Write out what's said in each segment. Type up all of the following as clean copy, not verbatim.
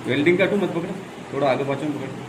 Welding का मत पकड़, थोड़ा आगे पाछू पकड़।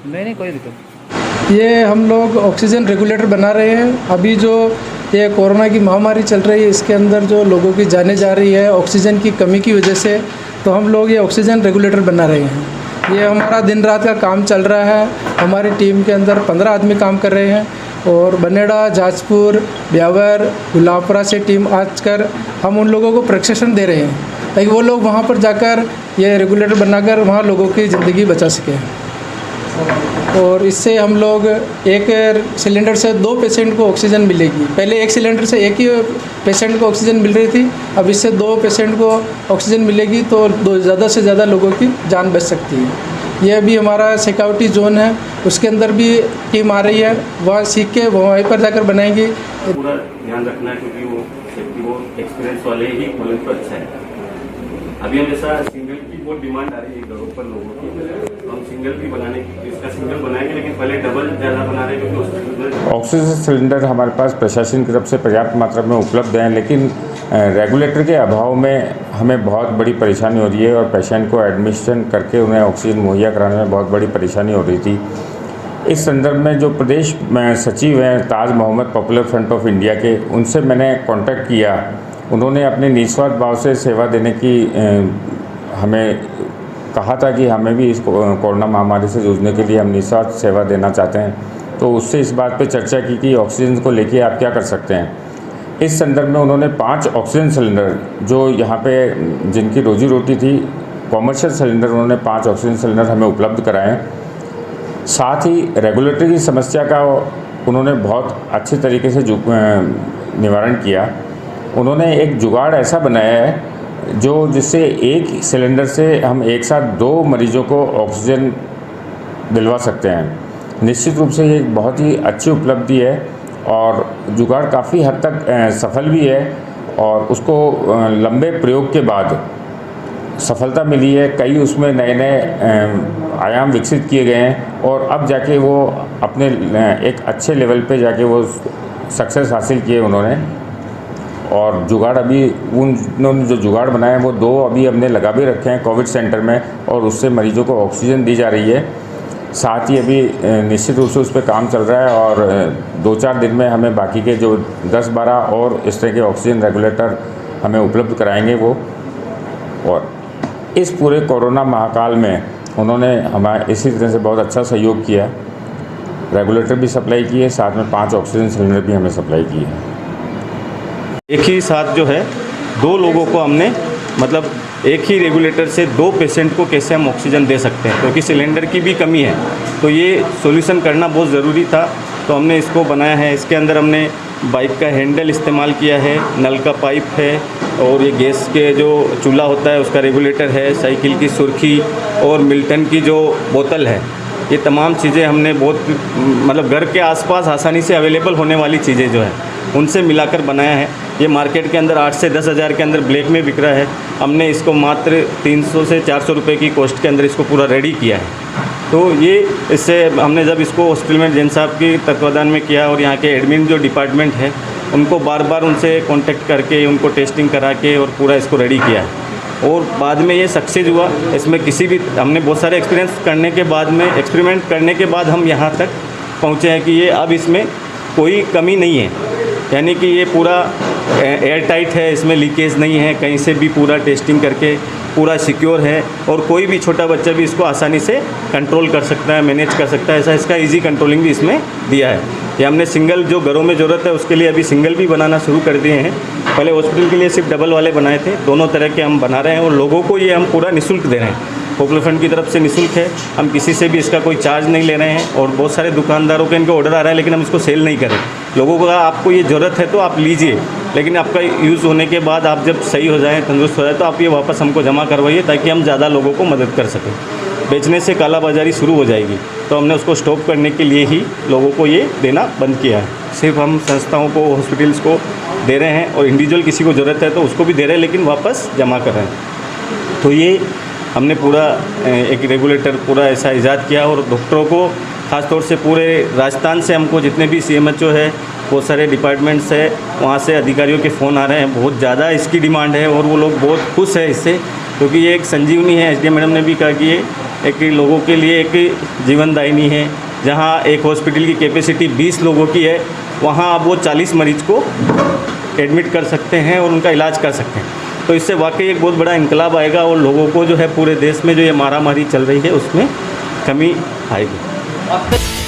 नहीं कोई दिक्कत। ये हम लोग ऑक्सीजन रेगुलेटर बना रहे हैं। अभी जो ये कोरोना की महामारी चल रही है, इसके अंदर जो लोगों की जानें जा रही है ऑक्सीजन की कमी की वजह से, तो हम लोग ये ऑक्सीजन रेगुलेटर बना रहे हैं। ये हमारा दिन रात का काम चल रहा है। हमारी टीम के अंदर 15 आदमी काम कर रहे हैं और बनेड़ा, जाजपुर, ब्यावर, गुलामपुरा से टीम आकर हम उन लोगों को प्रशिक्षण दे रहे हैं ताकि वो लोग वहाँ पर जाकर ये रेगुलेटर बनाकर वहाँ लोगों की ज़िंदगी बचा सकें। और इससे हम लोग एक सिलेंडर से 2 पेशेंट को ऑक्सीजन मिलेगी। पहले एक सिलेंडर से एक ही पेशेंट को ऑक्सीजन मिल रही थी, अब इससे 2 पेशेंट को ऑक्सीजन मिलेगी तो ज़्यादा से ज़्यादा लोगों की जान बच सकती है। ये अभी हमारा सिक्योरिटी जोन है, उसके अंदर भी टीम आ रही है, वहाँ सीख के वहीं पर जाकर बनाएंगी। पूरा ध्यान रखना है क्योंकि वो एक्सपीरियंस वाले ही बोले तो अच्छा है। अभी हम जैसा सिंगल की बहुत डिमांड आ रही है घरों पर लोगों की, तो हम सिंगल भी बनाने इसका सिंगल बनाएंगे, लेकिन पहले डबल ज़्यादा बना रहे हैं क्योंकि ऑक्सीजन सिलेंडर हमारे पास प्रशासन की तरफ से पर्याप्त मात्रा में उपलब्ध हैं, लेकिन रेगुलेटर के अभाव में हमें बहुत बड़ी परेशानी हो रही है और पेशेंट को एडमिशन करके उन्हें ऑक्सीजन मुहैया कराने में बहुत बड़ी परेशानी हो रही थी। इस संदर्भ में जो प्रदेश में सचिव हैं Taj Mohammad popular front of India के, उनसे मैंने कांटेक्ट किया। उन्होंने अपने निस्वार्थ भाव से सेवा देने की हमें कहा था कि हमें भी इस कोरोना महामारी से जूझने के लिए हम निस्वार्थ सेवा देना चाहते हैं। तो उससे इस बात पे चर्चा की कि ऑक्सीजन को लेके आप क्या कर सकते हैं। इस संदर्भ में उन्होंने 5 ऑक्सीजन सिलेंडर जो यहाँ पे जिनकी रोजी रोटी थी, कॉमर्शियल सिलेंडर, उन्होंने 5 ऑक्सीजन सिलेंडर हमें उपलब्ध कराएँ। साथ ही रेगुलेटरी की समस्या का उन्होंने बहुत अच्छे तरीके से निवारण किया। उन्होंने एक जुगाड़ ऐसा बनाया है जिससे एक सिलेंडर से हम एक साथ 2 मरीजों को ऑक्सीजन दिलवा सकते हैं। निश्चित रूप से ये एक बहुत ही अच्छी उपलब्धि है और जुगाड़ काफ़ी हद तक सफल भी है और उसको लंबे प्रयोग के बाद सफलता मिली है। कई उसमें नए आयाम विकसित किए गए हैं और अब जाके वो अपने एक अच्छे लेवल पे जाके वो सक्सेस हासिल किए उन्होंने। और जुगाड़ अभी उन्होंने जो जुगाड़ बनाए हैं वो 2 अभी हमने लगा भी रखे हैं कोविड सेंटर में और उससे मरीजों को ऑक्सीजन दी जा रही है। साथ ही अभी निश्चित रूप से उस पर काम चल रहा है और 2-4 दिन में हमें बाकी के जो 10-12 और इस तरह के ऑक्सीजन रेगुलेटर हमें उपलब्ध कराएंगे वो। और इस पूरे कोरोना महाकाल में उन्होंने हमारे इसी तरह से बहुत अच्छा सहयोग किया। रेगुलेटर भी सप्लाई किए, साथ में 5 ऑक्सीजन सिलेंडर भी हमें सप्लाई किए हैं। एक ही साथ जो है 2 लोगों को हमने मतलब एक ही रेगुलेटर से 2 पेशेंट को कैसे हम ऑक्सीजन दे सकते हैं, क्योंकि सिलेंडर की भी कमी है। तो ये सॉल्यूशन करना बहुत ज़रूरी था, तो हमने इसको बनाया है। इसके अंदर हमने बाइक का हैंडल इस्तेमाल किया है, नल का पाइप है और ये गैस के जो चूल्हा होता है उसका रेगुलेटर है, साइकिल की सुर्खी और मिल्टन की जो बोतल है। ये तमाम चीज़ें हमने बहुत मतलब घर के आसपास आसानी से अवेलेबल होने वाली चीज़ें जो है उनसे मिलाकर बनाया है। ये मार्केट के अंदर 8 से 10 हज़ार के अंदर ब्लैक में बिक रहा है। हमने इसको मात्र 300 से 400 रुपये की कॉस्ट के अंदर इसको पूरा रेडी किया है। तो ये इससे हमने जब इसको हॉस्पिटल में जैन साहब की तत्वाधान में किया और यहाँ के एडमिन जो डिपार्टमेंट है उनको बार बार उनसे कांटेक्ट करके उनको टेस्टिंग करा के और पूरा इसको रेडी किया है। और बाद में ये सक्सेस हुआ। इसमें किसी भी हमने बहुत सारे एक्सपेरिमेंट करने के बाद हम यहाँ तक पहुँचे हैं कि ये अब इसमें कोई कमी नहीं है, यानी कि ये पूरा एयर टाइट है, इसमें लीकेज नहीं है, कहीं से भी पूरा टेस्टिंग करके पूरा सिक्योर है और कोई भी छोटा बच्चा भी इसको आसानी से कंट्रोल कर सकता है, मैनेज कर सकता है। ऐसा इसका इजी कंट्रोलिंग भी इसमें दिया है। ये हमने सिंगल जो घरों में ज़रूरत है उसके लिए अभी सिंगल भी बनाना शुरू कर दिए हैं। पहले हॉस्पिटल के लिए सिर्फ डबल वाले बनाए थे, दोनों तरह के हम बना रहे हैं और लोगों को ये हम पूरा निःशुल्क दे रहे हैं। पॉपुलर फंड की तरफ से निःशुल्क है, हम किसी से भी इसका कोई चार्ज नहीं ले रहे हैं। और बहुत सारे दुकानदारों के इनके ऑर्डर आ रहे हैं लेकिन हम इसको सेल नहीं कर रहे। लोगों को आपको ये ज़रूरत है तो आप लीजिए, लेकिन आपका यूज़ होने के बाद आप जब सही हो जाएँ, तंदुरुस्त हो जाए, तो आप ये वापस हमको जमा करवाइए ताकि हम ज़्यादा लोगों को मदद कर सकें। बेचने से कालाबाजारी शुरू हो जाएगी, तो हमने उसको स्टॉप करने के लिए ही लोगों को ये देना बंद किया है। सिर्फ हम संस्थाओं को, हॉस्पिटल्स को दे रहे हैं और इंडिविजुअल किसी को ज़रूरत है तो उसको भी दे रहे हैं, लेकिन वापस जमा कर रहे हैं। तो ये हमने पूरा एक रेगुलेटर पूरा ऐसा ईजाद किया और डॉक्टरों को ख़ास तौर से पूरे राजस्थान से हमको जितने भी CMHO है, बहुत सारे डिपार्टमेंट्स है, वहाँ से अधिकारियों के फ़ोन आ रहे हैं। बहुत ज़्यादा इसकी डिमांड है और वो लोग बहुत खुश है इससे, क्योंकि ये एक संजीवनी है। SDM मैडम ने भी कहा कि ये एक लोगों के लिए एक जीवनदायिनी है। जहाँ एक हॉस्पिटल की कैपेसिटी 20 लोगों की है, वहाँ अब वो 40 मरीज को एडमिट कर सकते हैं और उनका इलाज कर सकते हैं। तो इससे वाकई एक बहुत बड़ा इनकलाब आएगा और लोगों को जो है पूरे देश में जो ये मारामारी चल रही है उसमें कमी आएगी।